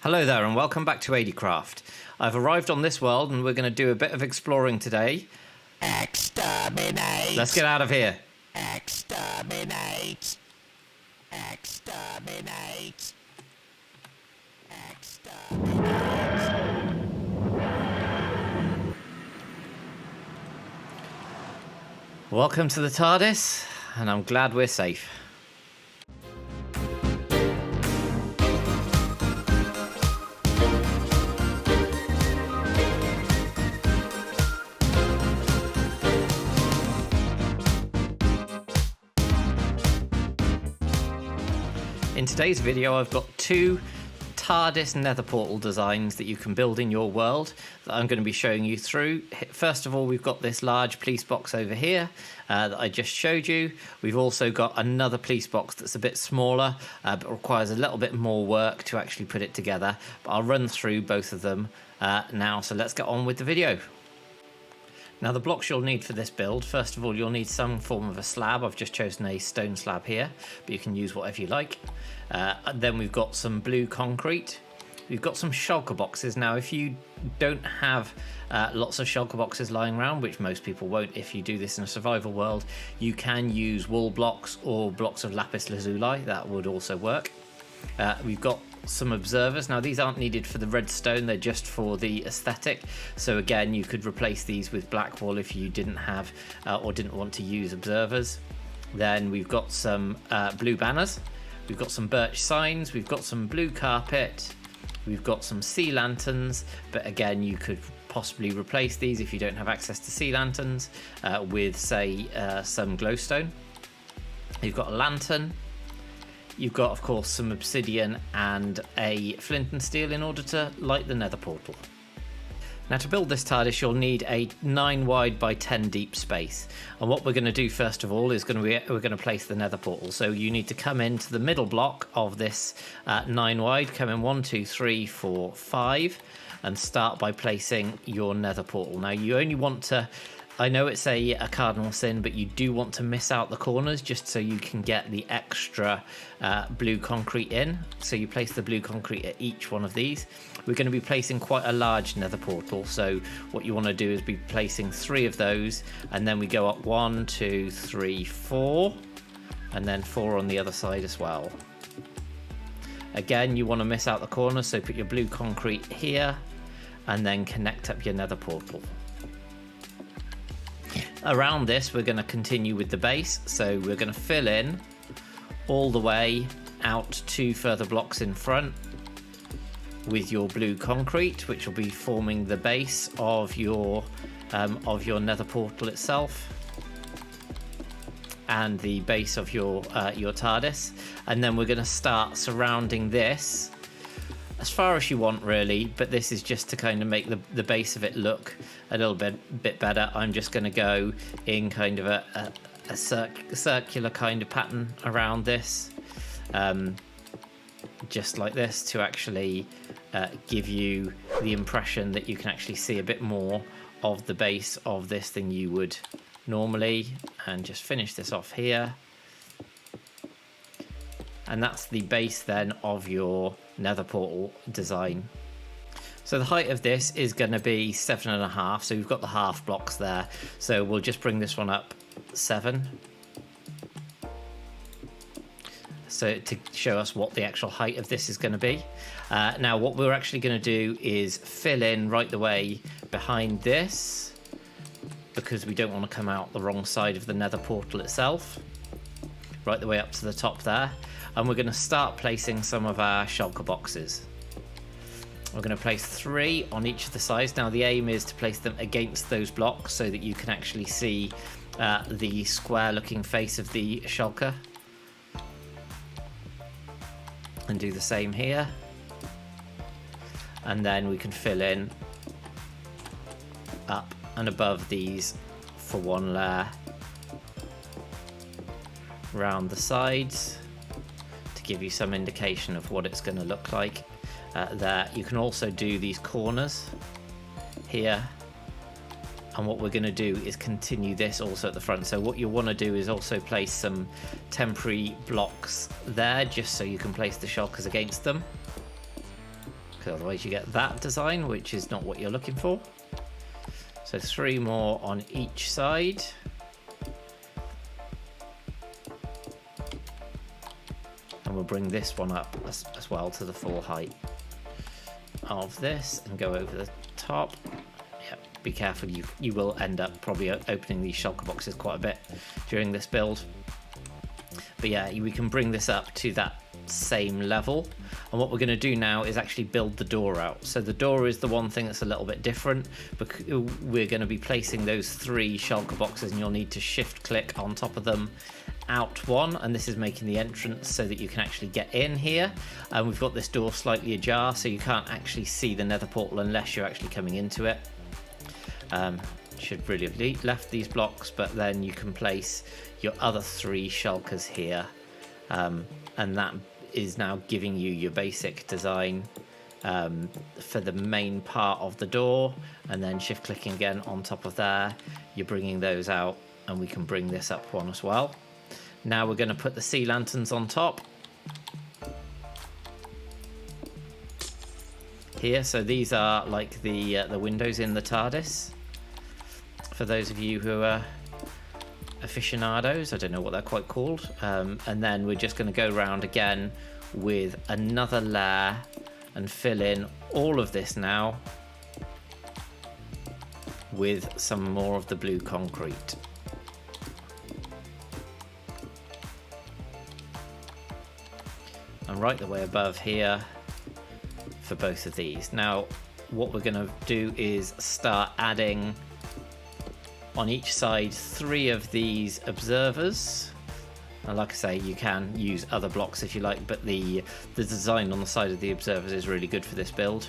Hello there and welcome back to ADcraft. I've arrived on this world and we're going to do a bit of exploring today. Exterminate! Let's get out of here. Exterminate! Exterminate! Exterminate! Welcome to the TARDIS, and I'm glad we're safe. In today's video, I've got two TARDIS Nether Portal designs that you can build in your world that I'm going to be showing you through. First of all, we've got this large police box over here that I just showed you. We've also got another police box that's a bit smaller, but requires a little bit more work to actually put it together. But I'll run through both of them now, so let's get on with the video. Now, the blocks you'll need for this build, first of all, you'll need some form of a slab. I've just chosen a stone slab here, but you can use whatever you like. Then we've got some blue concrete. We've got some shulker boxes. Now, if you don't have lots of shulker boxes lying around, which most people won't if you do this in a survival world, you can use wool blocks or blocks of lapis lazuli. That would also work. We've got some observers. Now, these aren't needed for the redstone, they're just for the aesthetic. So again, you could replace these with black wool if you didn't have or didn't want to use observers. Then we've got some blue banners. We've got some birch signs. We've got some blue carpet. We've got some sea lanterns, but again, you could possibly replace these if you don't have access to sea lanterns with, say, some glowstone. You've got a lantern. You've got, of course, some obsidian and a flint and steel in order to light the nether portal. Now, to build this TARDIS, you'll need a 9 wide by 10 deep space. And what we're going to do first of all is we're going to place the nether portal. So you need to come into the middle block of this 9 wide, come in 1, 2, 3, 4, 5, and start by placing your nether portal. Now, you only want to, I know it's a cardinal sin, but you do want to miss out the corners just so you can get the extra blue concrete in. So you place the blue concrete at each one of these. We're going to be placing quite a large nether portal, so what you want to do is be placing 3 of those, and then we go up 1, 2, 3, 4, and then 4 on the other side as well. Again, you want to miss out the corners, so put your blue concrete here, and then connect up your nether portal. Around this, we're going to continue with the base, so we're going to fill in all the way out 2 further blocks in front with your blue concrete, which will be forming the base of your nether portal itself and the base of your TARDIS. And then we're going to start surrounding this as far as you want, really, but this is just to kind of make the base of it look a little bit better. I'm just going to go in kind of a circular kind of pattern around this, just like this, to actually give you the impression that you can actually see a bit more of the base of this than you would normally. And just finish this off here. And that's the base then of your nether portal design. So the height of this is going to be 7.5, so we've got the half blocks there. So we'll just bring this one up 7. So to show us what the actual height of this is going to be. Now what we're actually going to do is fill in right the way behind this, because we don't want to come out the wrong side of the nether portal itself. Right the way up to the top there. And we're going to start placing some of our shulker boxes. We're going to place 3 on each of the sides. Now the aim is to place them against those blocks so that you can actually see the square looking face of the shulker. And do the same here. And then we can fill in up and above these for 1 layer around the sides to give you some indication of what it's going to look like there. You can also do these corners here, and what we're going to do is continue this also at the front. So what you want to do is also place some temporary blocks there, just so you can place the shulkers against them. because otherwise you get that design, which is not what you're looking for. So 3 more on each side. And we'll bring this one up as well to the full height of this and go over the top. Yep, be careful, you will end up probably opening these shulker boxes quite a bit during this build. But yeah, we can bring this up to that same level. And what we're going to do now is actually build the door out. So the door is the one thing that's a little bit different, because we're going to be placing those 3 shulker boxes, and you'll need to shift click on top of them, out 1, and this is making the entrance so that you can actually get in here. And we've got this door slightly ajar, so you can't actually see the nether portal unless you're actually coming into it. Should really have left these blocks, but then you can place your other 3 shulkers here, and that is now giving you your basic design for the main part of the door. And then shift clicking again on top of there, you're bringing those out, and we can bring this up 1 as well. Now we're going to put the sea lanterns on top here. So these are like the windows in the TARDIS, for those of you who are aficionados. I don't know what they're quite called. And then we're just going to go around again with another layer and fill in all of this now with some more of the blue concrete. And right the way above here for both of these. Now what we're going to do is start adding on each side 3 of these observers. And like I say, you can use other blocks if you like, but the design on the side of the observers is really good for this build.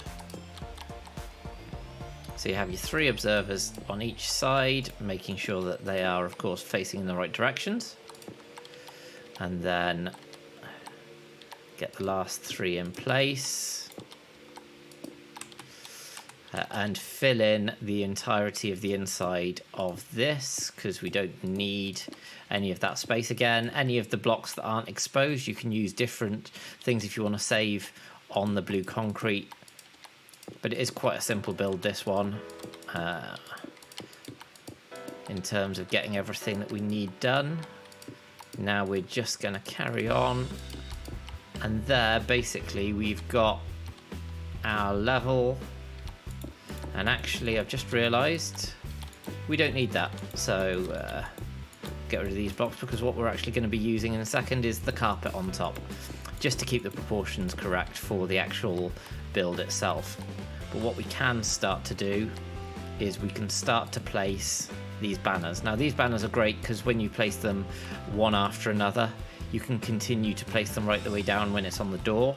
So you have your 3 observers on each side, making sure that they are of course facing in the right directions. And then get the last 3 in place. And fill in the entirety of the inside of this, because we don't need any of that space. Again, any of the blocks that aren't exposed, you can use different things if you want to save on the blue concrete. But it is quite a simple build, this one, in terms of getting everything that we need done. Now we're just going to carry on, and there basically we've got our level. And actually, I've just realised we don't need that. So get rid of these blocks, because what we're actually going to be using in a second is the carpet on top, just to keep the proportions correct for the actual build itself. But what we can start to do is we can start to place these banners. Now these banners are great because when you place them one after another, you can continue to place them right the way down when it's on the door.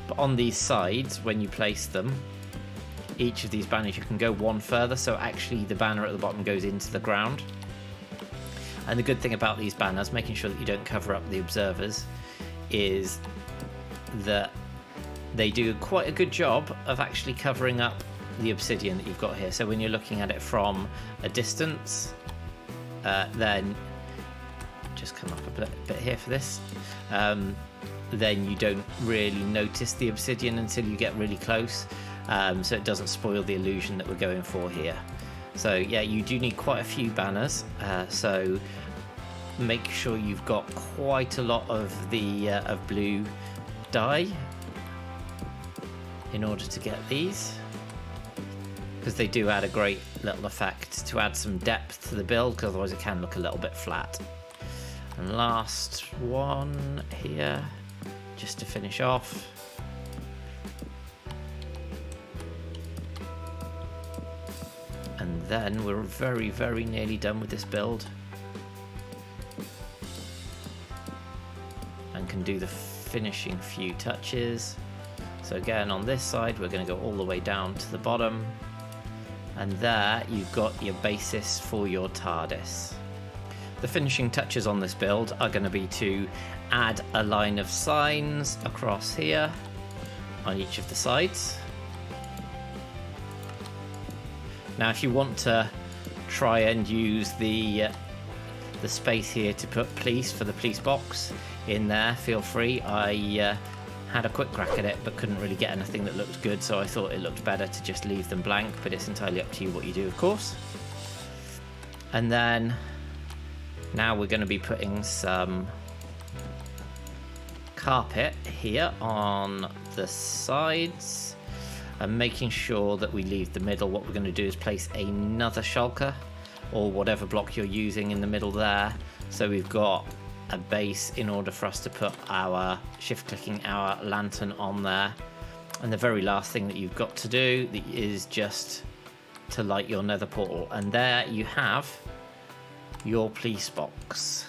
But on these sides, when you place them, each of these banners, you can go 1 further, so actually the banner at the bottom goes into the ground. And the good thing about these banners, making sure that you don't cover up the observers, is that they do quite a good job of actually covering up the obsidian that you've got here. So when you're looking at it from a distance, then just come up a bit here for this, then you don't really notice the obsidian until you get really close. So it doesn't spoil the illusion that we're going for here. So yeah, you do need quite a few banners, so make sure you've got quite a lot of the of blue dye in order to get these, because they do add a great little effect to add some depth to the build, because otherwise it can look a little bit flat. And last one here, just to finish off. And then we're very, very nearly done with this build. And can do the finishing few touches. So again, on this side, we're going to go all the way down to the bottom. And there you've got your basis for your TARDIS. The finishing touches on this build are going to be to add a line of signs across here on each of the sides. Now, if you want to try and use the space here to put police for the police box in there, feel free. I had a quick crack at it but couldn't really get anything that looked good, so I thought it looked better to just leave them blank, but it's entirely up to you what you do, of course. And then now we're going to be putting some carpet here on the sides and making sure that we leave the middle. What we're going to do is place another shulker or whatever block you're using in the middle there, so we've got a base in order for us to put our shift clicking our lantern on there. And the very last thing that you've got to do is just to light your nether portal, and there you have your police box.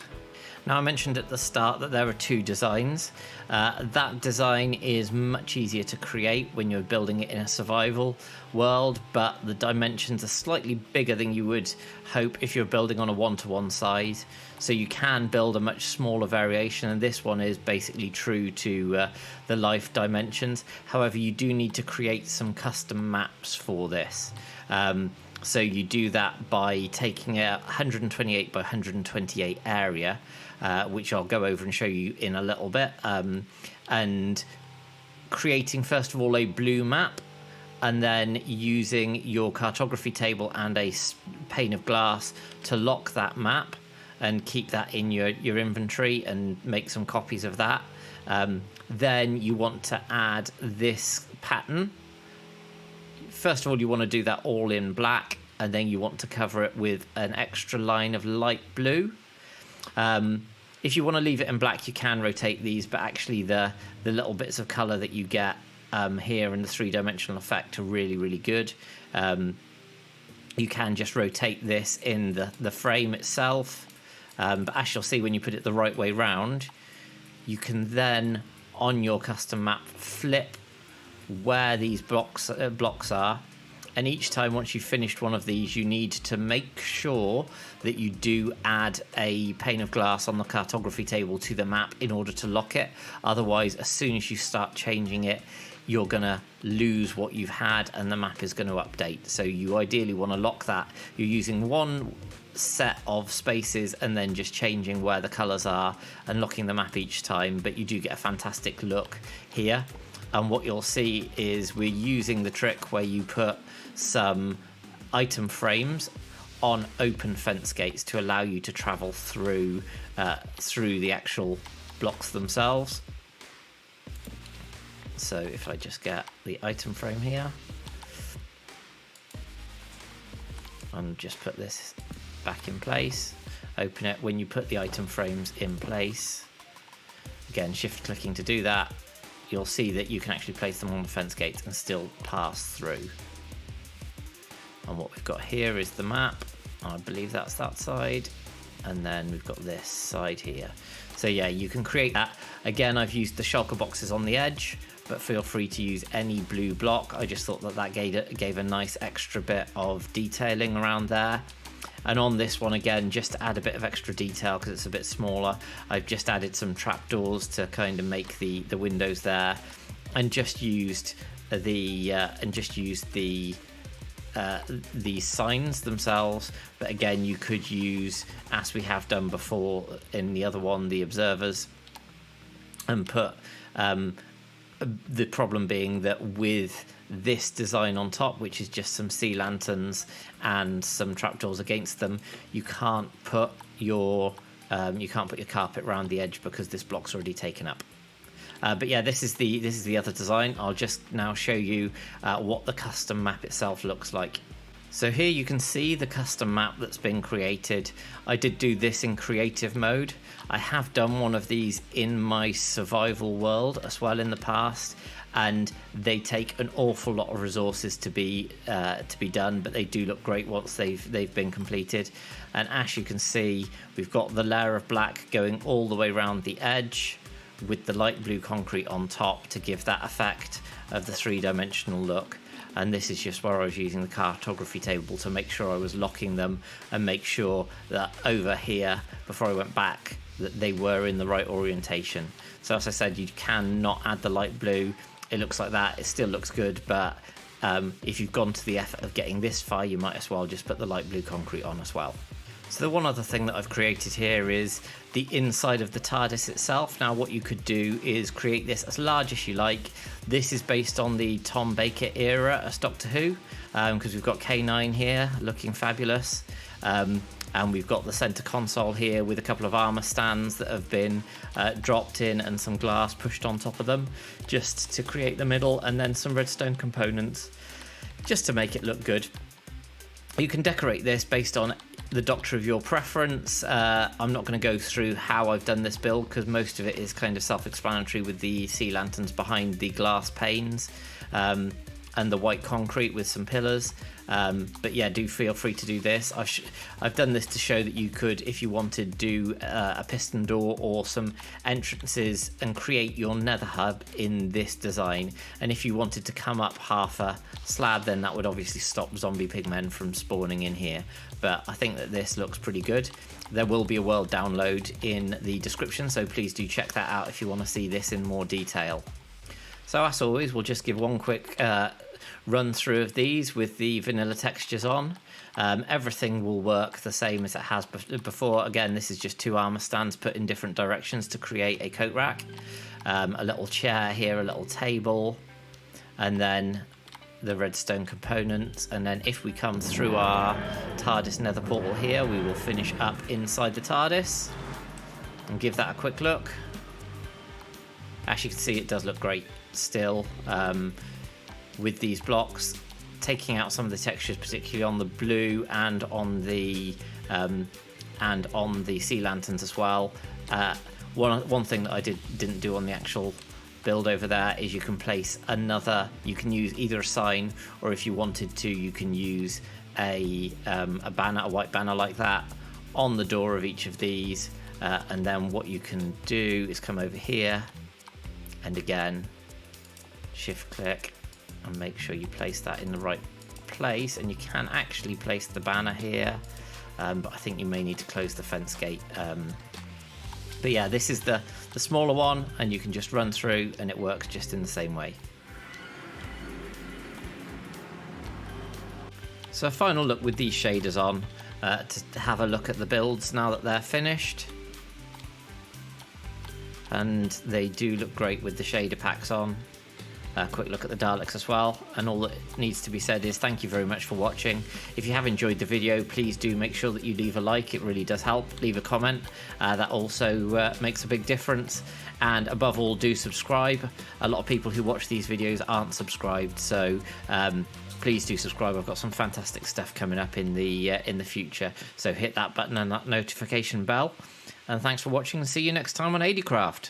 Now, I mentioned at the start that there are two designs. That design is much easier to create when you're building it in a survival world, but the dimensions are slightly bigger than you would hope if you're building on a one-to-one size. So you can build a much smaller variation, and this one is basically true to the life dimensions. However, you do need to create some custom maps for this. So you do that by taking a 128 by 128 area, which I'll go over and show you in a little bit, and creating first of all a blue map, and then using your cartography table and a pane of glass to lock that map and keep that in your inventory and make some copies of that. Then you want to add this pattern. First of all, you want to do that all in black, and then you want to cover it with an extra line of light blue. If you want to leave it in black, you can rotate these, but actually the little bits of colour that you get here in the three-dimensional effect are really, really good. You can just rotate this in the frame itself, but as you'll see when you put it the right way round, you can then, on your custom map, flip where these blocks are, and each time once you've finished one of these, you need to make sure that you do add a pane of glass on the cartography table to the map in order to lock it. Otherwise, as soon as you start changing it, you're going to lose what you've had and the map is going to update. So you ideally want to lock that. You're using one set of spaces and then just changing where the colours are and locking the map each time, but you do get a fantastic look here. And what you'll see is we're using the trick where you put some item frames on open fence gates to allow you to travel through the actual blocks themselves. So if I just get the item frame here and just put this back in place, open it. When you put the item frames in place, again shift clicking to do that, you'll see that you can actually place them on the fence gates and still pass through. And what we've got here is the map. I believe that's that side, and then we've got this side here. So yeah, you can create that. Again, I've used the shulker boxes on the edge, but feel free to use any blue block. I just thought that gave a nice extra bit of detailing around there. And on this one, again, just to add a bit of extra detail because it's a bit smaller, I've just added some trapdoors to kind of make the windows there, and just used the signs themselves. But again, you could use, as we have done before in the other one, the observers, and put the problem being that with this design on top, which is just some sea lanterns and some trapdoors against them, you can't put your carpet around the edge because this block's already taken up. But yeah, this is the other design. I'll just now show you what the custom map itself looks like. So here you can see the custom map that's been created. I did do this in creative mode. I have done one of these in my survival world as well in the past, and they take an awful lot of resources to be done, but they do look great once they've been completed. And as you can see, we've got the layer of black going all the way around the edge with the light blue concrete on top to give that effect of the three-dimensional look. And this is just where I was using the cartography table to make sure I was locking them and make sure that over here, before I went back, that they were in the right orientation. So as I said, you cannot add the light blue. It looks like that. It still looks good, but if you've gone to the effort of getting this far, you might as well just put the light blue concrete on as well. So the one other thing that I've created here is the inside of the TARDIS itself. Now what you could do is create this as large as you like. This is based on the Tom Baker era as Doctor Who, because we've got K9 here looking fabulous. And we've got the center console here with a couple of armor stands that have been dropped in and some glass pushed on top of them just to create the middle, and then some redstone components just to make it look good. You can decorate this based on the Doctor of your preference. I'm not going to go through how I've done this build because most of it is kind of self-explanatory with the sea lanterns behind the glass panes and the white concrete with some pillars. But yeah, do feel free to do this. I've done this to show that you could, if you wanted, do a piston door or some entrances and create your nether hub in this design. And if you wanted to come up half a slab, then that would obviously stop zombie pigmen from spawning in here. But I think that this looks pretty good. There will be a world download in the description, so please do check that out if you want to see this in more detail. So as always, we'll just give one quick run through of these with the vanilla textures on. Everything will work the same as it has before. Again, this is just two armor stands put in different directions to create a coat rack. A little chair here, a little table, and then the redstone components. And then if we come through our TARDIS Nether Portal here, we will finish up inside the TARDIS and give that a quick look. As you can see, it does look great still. With these blocks, taking out some of the textures, particularly on the blue and on the sea lanterns as well. One thing that I didn't do on the actual build over there is you can place another. You can use either a sign, or if you wanted to, you can use a banner, a white banner like that, on the door of each of these. And then what you can do is come over here, and again, shift click. And make sure you place that in the right place, and you can actually place the banner here, but I think you may need to close the fence gate. But yeah, this is the smaller one, and you can just run through and it works just in the same way. So a final look with these shaders on to have a look at the builds now that they're finished. And they do look great with the shader packs on. A quick look at the Daleks as well, and all that needs to be said is thank you very much for watching. If you have enjoyed the video, please do make sure that you leave a like. It really does help. Leave a comment, that also makes a big difference. And above all, do subscribe. A lot of people who watch these videos aren't subscribed, so please do subscribe. I've got some fantastic stuff coming up in the future, so hit that button and that notification bell. And thanks for watching, and see you next time on ADcraft.